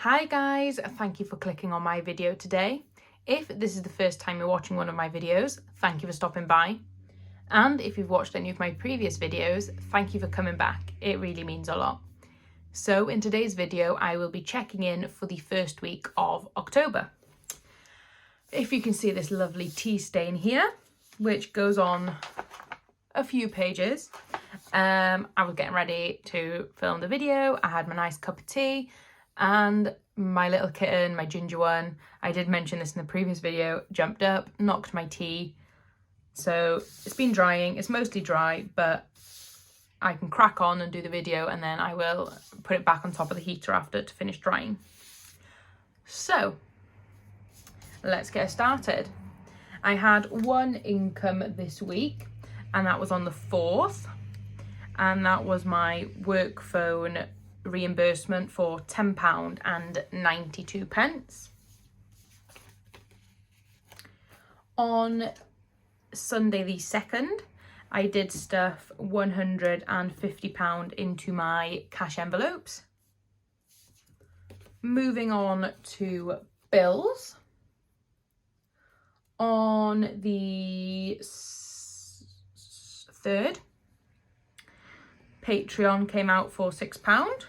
Hi guys, thank you for clicking on my video today. If this is the first time you're watching one of my videos, thank you for stopping by. And if you've watched any of my previous videos, thank you for coming back. It really means a lot. So in today's video, I will be checking in for the first week of October. If you can see this lovely tea stain here, which goes on a few pages. I was getting ready to film the video. I had my nice cup of tea and my little kitten, my ginger one, I did mention this in the previous video, jumped up, knocked my tea. So it's been drying. It's mostly dry, but I can crack on and do the video and then I will put it back on top of the heater after to finish drying. So let's get started. I had one income this week and that was on the 4th, and that was my work phone reimbursement for £10.92. On Sunday the 2nd, I did stuff £150 into my cash envelopes. Moving on to bills. On the 3rd, Patreon came out for £6.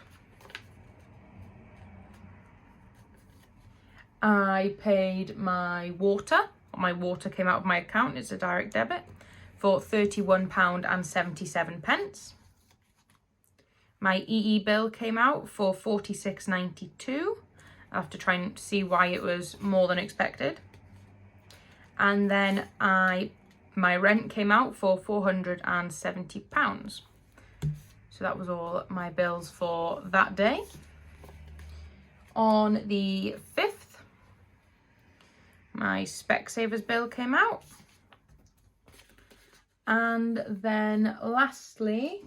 I paid my water. My water came out of my account. It's a direct debit for £31.77. My EE bill came out for £46.92. I have to try and see why it was more than expected. And then my rent came out for £470. So that was all my bills for that day. On the 5th, my Specsavers bill came out. And then lastly,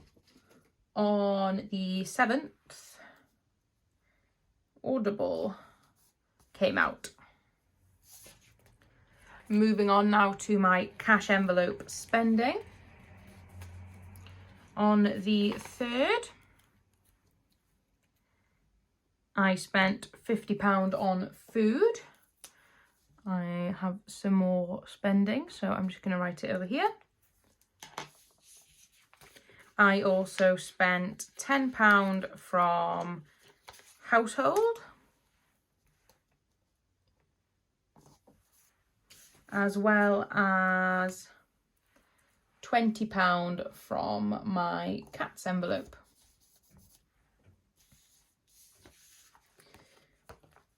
on the 7th, Audible came out. Moving on now to my cash envelope spending. On the 3rd, I spent £50 on food. I have some more spending, so I'm just going to write it over here. I also spent £10 from household, as well as £20 from my cat's envelope.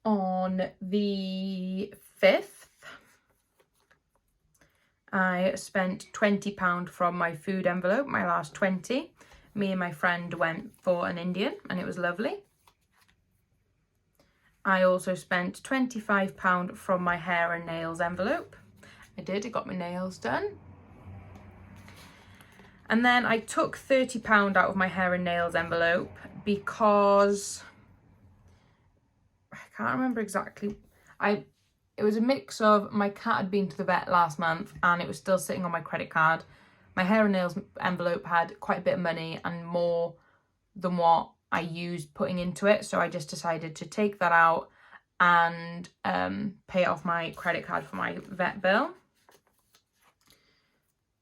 On the 5th, I spent £20 from my food envelope, my last 20. Me and my friend went for an Indian and it was lovely. I also spent £25 from my hair and nails envelope. I got my nails done. And then I took £30 out of my hair and nails envelope because I can't remember exactly. It was a mix of my cat had been to the vet last month and it was still sitting on my credit card. My hair and nails envelope had quite a bit of money and more than what I used putting into it. So I just decided to take that out and pay it off my credit card for my vet bill.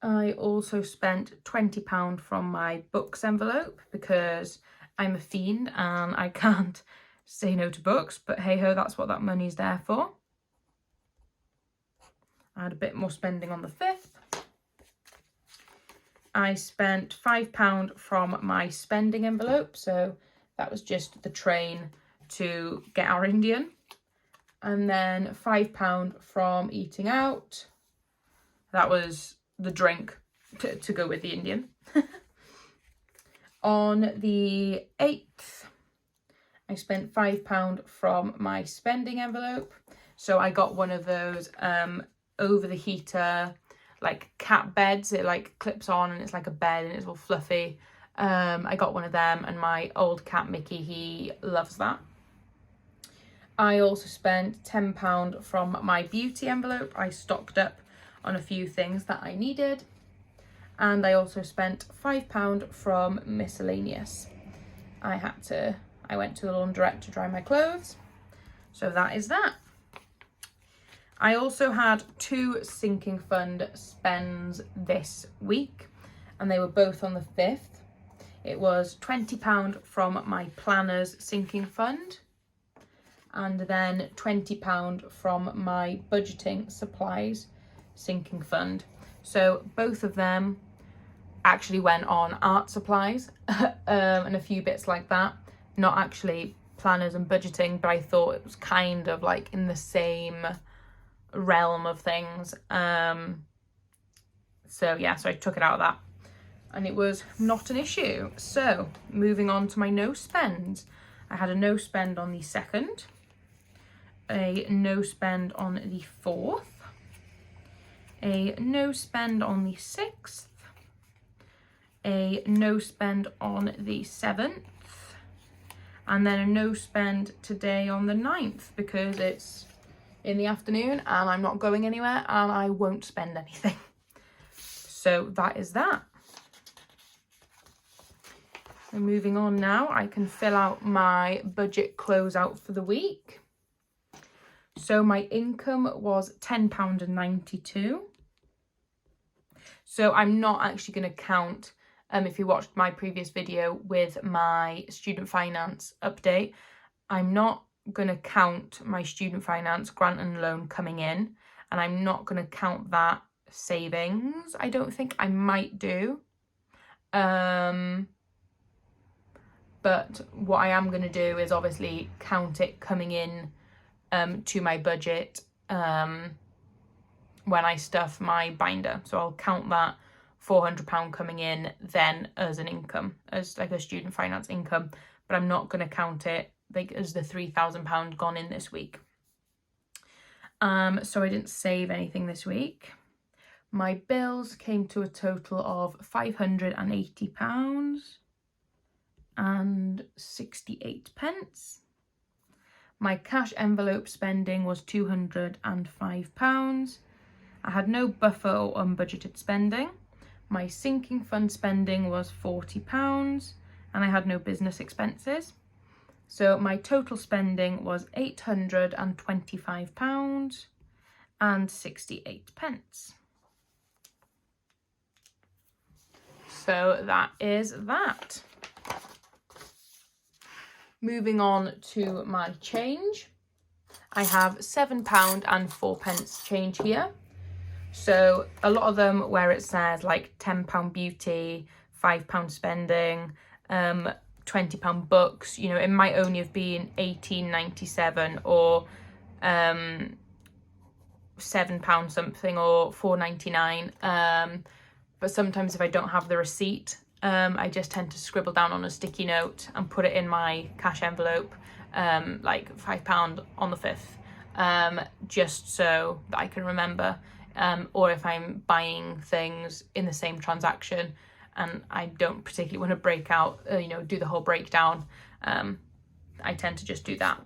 I also spent £20 from my books envelope because I'm a fiend and I can't say no to books, but hey ho, that's what that money's there for. I had a bit more spending on the 5th. I spent £5 from my spending envelope, so that was just the train to get our Indian. And then £5 from eating out. That was the drink to go with the Indian. On the 8th, I spent £5 from my spending envelope. So I got one of those over the heater, like cat beds. It like clips on and it's like a bed and it's all fluffy. I got one of them and my old cat Mickey, he loves that. I also spent £10 from my beauty envelope. I stocked up on a few things that I needed. And I also spent £5 from miscellaneous. I went to the laundrette to dry my clothes. So that is that. I also had 2 sinking fund spends this week, and they were both on the 5th. It was £20 from my planner's sinking fund, and then £20 from my budgeting supplies sinking fund. So both of them actually went on art supplies and a few bits like that, not actually planners and budgeting, but I thought it was kind of like in the same realm of things. So yeah, so I took it out of that and it was not an issue. So moving on to my no spends. I had a no spend on the 2nd, a no spend on the 4th, a no spend on the 6th, a no spend on the 7th, and then a no spend today on the 9th because it's in the afternoon and I'm not going anywhere and I won't spend anything. So that is that. And moving on now, I can fill out my budget closeout for the week. So my income was £10.92. So I'm not actually going to count, if you watched my previous video with my student finance update, I'm not going to count my student finance grant and loan coming in, and I'm not going to count that savings. I don't think. I might do. But what I am going to do is obviously count it coming in to my budget when I stuff my binder. So I'll count that £400 coming in then as an income, as like a student finance income, but I'm not going to count it like as the £3,000 gone in this week. So I didn't save anything this week. My bills came to a total of £580.68. My cash envelope spending was £205. I had no buffer or unbudgeted spending. My sinking fund spending was £40 and I had no business expenses. So my total spending was £825.68. So that is that. Moving on to my change. I have £7.04 change here. So a lot of them where it says like £10 beauty, £5 spending, £20 books, you know, it might only have been £18.97 or £7 something or £4.99. But sometimes if I don't have the receipt, I just tend to scribble down on a sticky note and put it in my cash envelope, like £5 on the 5th, just so that I can remember. Or if I'm buying things in the same transaction and I don't particularly want to break out, do the whole breakdown, I tend to just do that.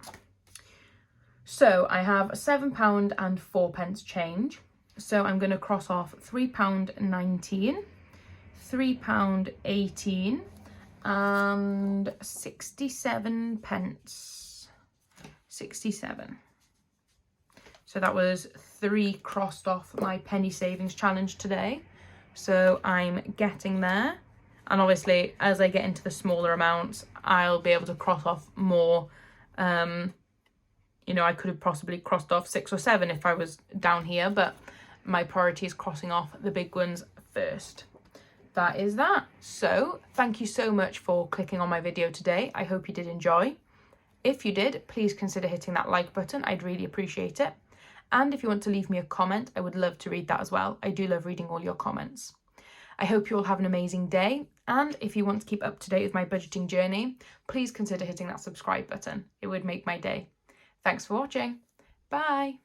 So I have £7.04 change. So I'm going to cross off £3.19, £3.18 and 67 pence. 67. So that was 3 crossed off my penny savings challenge today. So I'm getting there. And obviously, as I get into the smaller amounts, I'll be able to cross off more. I could have possibly crossed off 6 or 7 if I was down here, but my priority is crossing off the big ones first. That is that. So thank you so much for clicking on my video today. I hope you did enjoy. If you did, please consider hitting that like button. I'd really appreciate it. And if you want to leave me a comment, I would love to read that as well. I do love reading all your comments. I hope you all have an amazing day. And if you want to keep up to date with my budgeting journey, please consider hitting that subscribe button. It would make my day. Thanks for watching. Bye.